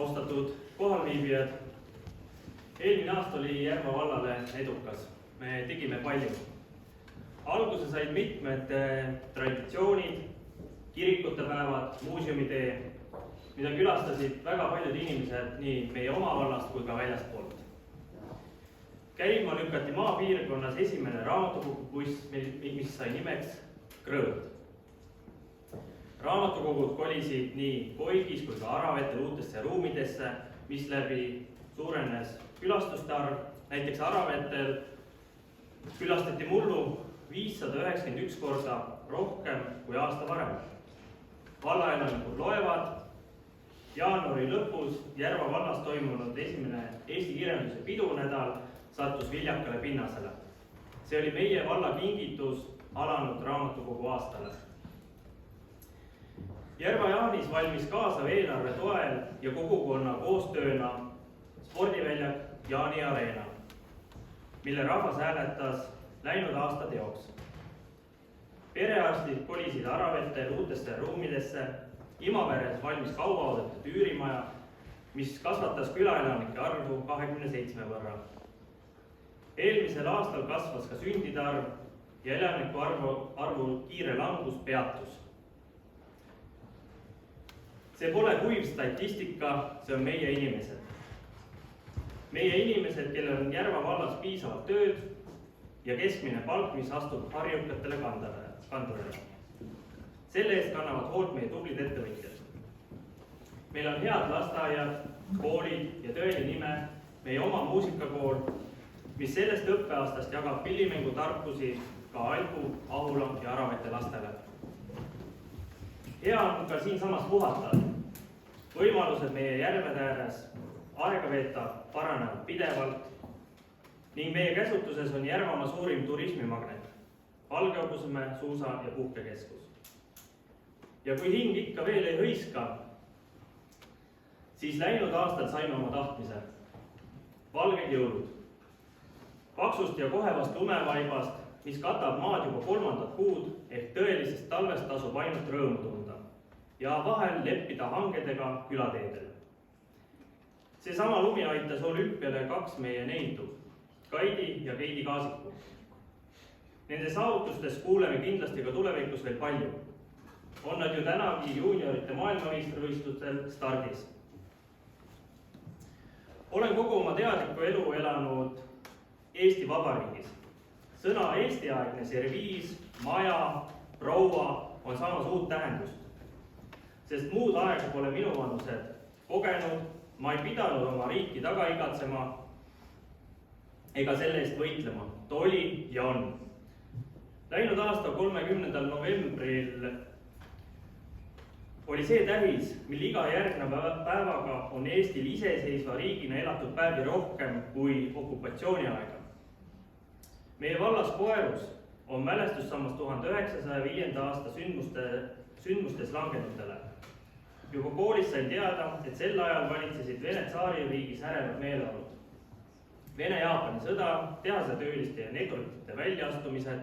Austatud kohalviibijad, eelmine aasta oli Järva vallale edukas. Me tegime palju. Alguse said mitmed traditsioonid, kirikute päevad, muuseumidee, mida külastasid väga paljud inimesed nii meie oma vallast kui ka väljastpoolt. Käima lükati maapiirkonnas esimene raamatukogubuss, mis sai nimeks Krõõt. Raamatukogud kolisid nii Koigis kui ka Aravetel uutesse ruumidesse, mis läbi suurenes külastuste arv. Näiteks Aravetel külastati mullu 591 korda rohkem kui aasta varem. Vallaelanikud loevad. Jaanuari lõpus Järva vallas toimunud esimene Eesti kirjanduse pidunädal sattus viljakale pinnasele. See oli meie valla kingitus alanud raamatukogu aastale. Järva Jaanis valmis kaasav eelarve toel ja kogukonna koostööna spordiväljak Jaani Areena, mille rahvas hääletas läinud aasta teoks. Perearstid kolisid Aravetel uutesse ruumidesse, Imaveres valmis kauaoodatud üürimaja, mis kasvatas külaelanike arvu 27 võrra. Eelmisel aastal kasvas ka sündide arv ja elaniku arvu kiire langus peatus. See pole kuiv statistika, see on meie inimesed. Meie inimesed, kellel on Järva vallas piisavalt tööd ja keskmine palk, mis astub harjukatele kandadele. Selle eest kannavad hoolt meie tublid ettevõtjad. Meil on head lasteaiad, koolid ja tõeline nime, meie oma muusikakool, mis sellest õppeaastast jagab pillimängutarkusi ka Algu, Ahula ja Aravete lastele. Hea on ka siinsamas puhata. Võimalused meie järvede ääres aega veeta paranevad pidevalt ning meie käsutuses on Järvamaa suurim turismimagnet, Valgeaugusemäe suusa- ja puhkekeskus. Ja kui hing ikka veel ei hõiska, siis läinud aastal saime oma tahtmise. Valged jõulud. Paksust ja kohevast lumevaibast, mis katab maad juba 3. kuud, ehk tõelisest talvest tasub ainult rõõmu tunda ja vahel leppida hangedega külateedel. Seesama lumi aitas olümpiale 2 meie neidu, Kaidi ja Keidi Kaasiku. Nende saavutustest kuuleme kindlasti ka tulevikus veel palju. On nad ju tänagi juuniorite maailmameistrivõistlustel stardis. Olen kogu oma teadliku elu elanud Eesti Vabariigis. Sõna eestiaegne serviis, maja, proua on saamas uut tähendust. Sest muud aega pole minu vanused kogenud, ma ei pidanud oma riiki taga igatsema ega selle eest võitlema. Ta oli ja on. Läinud aasta 30. novembril oli see tähis, mil iga järgneva päevaga on Eestil iseseisva riigina elatud päevi rohkem kui okupatsiooniaega. Meie vallas Koerus on mälestussammas 1905. aasta sündmustes langenutele. Juba koolis sain teada, et sel ajal valitsesid Vene tsaaririigis ärevad meeleolud. Vene-Jaapani sõda, tehasetööliste ja negrite väljaastumised,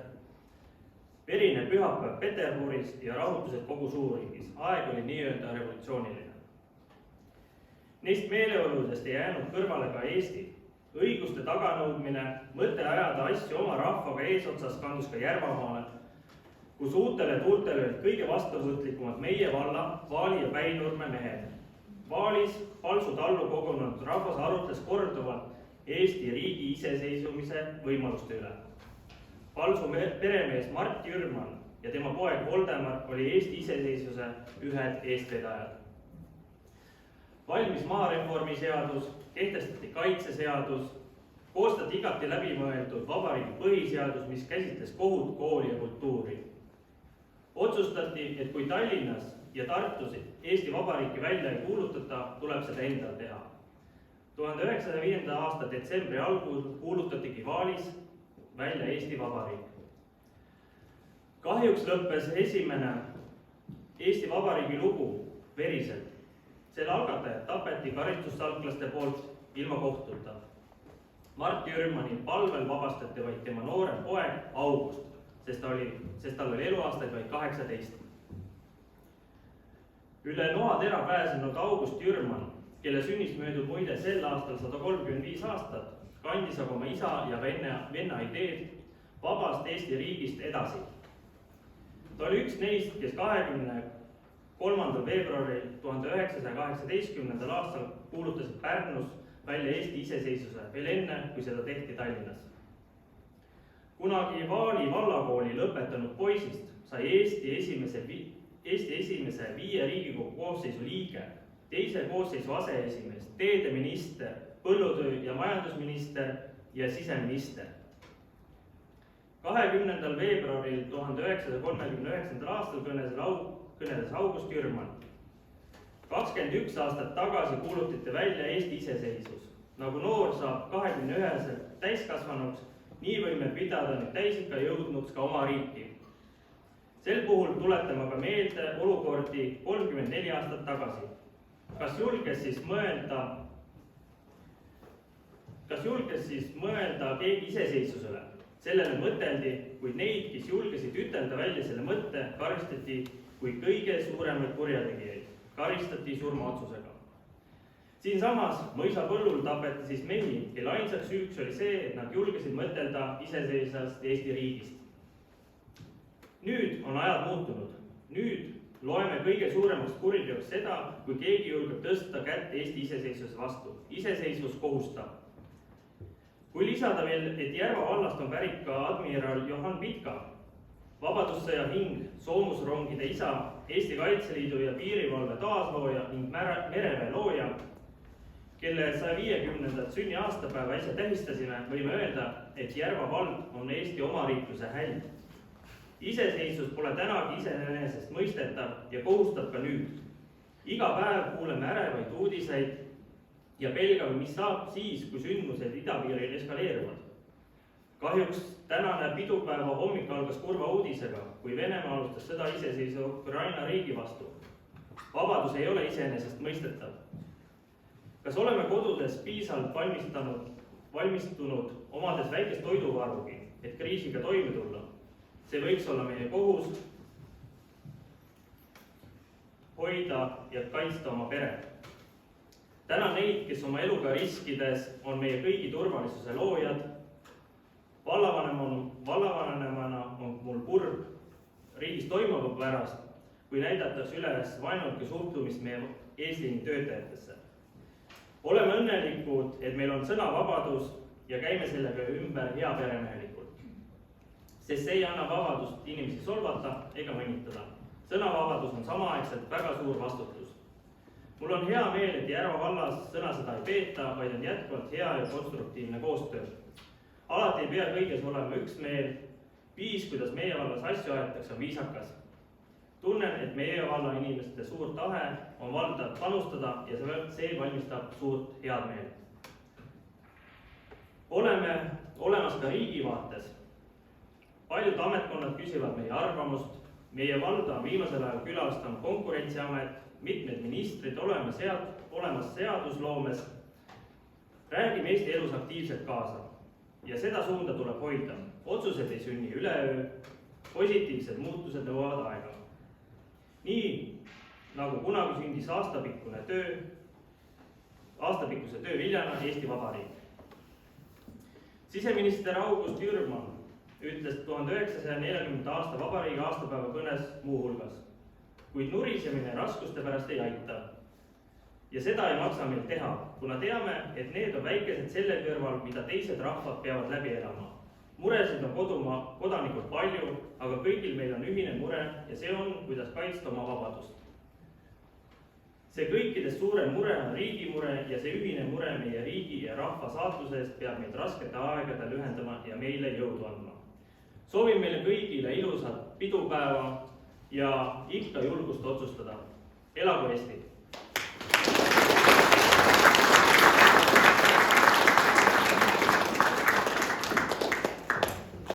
verine pühapäev Peterburis ja rahutused kogu suurriigis. Aeg oli nii-öelda revolutsiooniline. Neist meeleoludest ei jäänud kõrvale ka Eesti. Õiguste taganõudmine, mõte ajada asju oma rahvaga eesotsas kandus ka Järvamaale, kus uutele tuultele olid kõige vastuvõtlikumad meie valla, Vaali ja Päinurme mehed. Vaalis Palsu tallu kogunenud rahvas arutles korduvalt Eesti riigi iseseisvumise võimaluste üle. Palsu peremees Mart Jürman ja tema poeg Voldemar oli Eesti iseseisvuse ühed eestvedajad. Valmis maareformi seadus, kehtestati kaitseseadus, koostati igati läbimõeldud vabariigi põhiseadus, mis käsitles kohut, kooli ja kultuuri. Otsustati, et kui Tallinnas ja Tartus Eesti Vabariiki välja ei kuulutata, tuleb seda endal teha. 1905. aasta detsembri algul kuulutatigi Vaalis välja Eesti Vabariik. Kahjuks lõppes esimene Eesti Vabariigi lugu veriselt. Selle algatajad tapeti karistussalklaste poolt ilma kohtuta. Mart Jürmani palvel vabastati vaid tema noorem poeg August, sest tal oli eluaastaid vaid 18. Üle noatera pääsenud August Jürman kelle sünnist möödub muide sel aastal 135 aastat, kandis aga oma isa ja venna ideed vabast Eesti riigist edasi. Ta oli üks neist, kes 23. veebruaril 1918. aastal kuulutasid Pärnus välja Eesti iseseisvuse veel enne, kui seda tehti Tallinnas. Kunagi Vaali vallakooli lõpetanud poisist sai Eesti esimese 5 Riigikogu koosseisu liige, teise koosseisu aseesimees, teedeminister, põllutöö- ja majandusminister ja siseminister. 20. veebruaril 1939. aastal kõneles August Jürman. 21 aastat tagasi kuulutati välja Eesti iseseisvus. Nagu noor saab 21 täiskasvanuks, nii võime pidada nüüd täisikka jõudnuks ka oma riiki. Sel puhul tuletame aga meelde olukordi 34 aastat tagasi. Kas julges siis mõelda keegi iseseisvusele? Sellele mõteldi, kuid neid, kes julgesid ütelda välja selle mõtte, karistati kui kõige suuremaid kurjategijaid. Karistati surmaotsusega. Siinsamas mõisapõllul tapeti siis mehi, kelle ainsaks süüks oli see, et nad julgesid mõtelda iseseisvast Eesti riigist. Nüüd on ajad muutunud. Nüüd loeme kõige suuremaks kuriteoks seda, kui keegi julgeb tõsta kätt Eesti iseseisvuse vastu. Iseseisvus kohustab. Kui lisada veel, et Järva vallast on pärit ka admiral Johan Pitka, vabadussõja hing, soomusrongide isa, Eesti Kaitseliidu ja piirivalve taaslooja ning mereväe looja, kelle 150. sünni aastapäeva äsja tähistasime, võime öelda, et Järva vald on Eesti omariikluse häld. Iseseisvus pole tänagi iseenesest mõistetav ja kohustab ka nüüd. Iga päev kuuleme ärevaid uudiseid ja pelgame, mis saab siis, kui sündmused idapiiril eskaleeruvad. Kahjuks tänane pidupäeva hommik algas kurva uudisega, kui Venemaa alustas sõda iseseisva Ukraina riigi vastu. Vabadus ei ole iseenesest mõistetav. Kas oleme kodudes piisavalt valmistunud, omades väikest toiduvarugi, et kriisiga toime tulla? See võiks olla meie kohus hoida ja kaitsta oma peret. Tänan neid, kes oma eluga riskides on meie kõigi turvalisuse loojad. Vallavanemana on mul kurb riigis toimuva pärast, kui näidatakse üles vaenulikku suhtumist meie eesliini töötajatesse. Oleme õnnelikud, et meil on sõnavabadus ja käime sellega ümber heaperemehelikult. Sest see ei anna vabadust inimesi solvata ega mõnitada. Sõnavabadus on samaaegselt väga suur vastutus. Mul on hea meel, et Järva vallas sõnasõda ei peeta, vaid on jätkuvalt hea ja konstruktiivne koostöö. Alati ei pea kõiges olema üksmeel. Viis, kuidas meie vallas asju aetakse, on viisakas. Tunnen, et meie valla inimeste suur tahe on valda panustada ja see valmistab suurt head meelt. Oleme olemas ka riigi vaates. Paljud ametkonnad küsivad meie arvamust. Meie valda on viimasel ajal külastanud Konkurentsiamet, mitmed ministrid olemas seadusloomes. Räägime Eesti elus aktiivselt kaasa ja seda suunda tuleb hoida. Otsused ei sünni üleöö, positiivsed muutused nõuavad aega. Nii nagu kunagi sündis aastapikkuse töö viljana Eesti Vabariik. Siseminister August Jürman ütles 1940. aasta vabariigi aastapäeva kõnes muuhulgas, kuid nurisemine raskuste pärast ei aita. Ja seda ei maksa meil teha, kuna teame, et need on väikesed selle kõrval, mida teised rahvad peavad läbi elama. Muresid on kodanikud palju, aga kõigil meil on ühine mure ja see on, kuidas kaitsta oma vabadust. See kõikidest suurem mure on riigi mure ja see ühine mure meie riigi ja rahva saatuse eest peab meid raskete aegadel ühendama ja meile jõudu andma. Soovin meile kõigile ilusat pidupäeva ja ikka julgust otsustada. Elagu Eesti!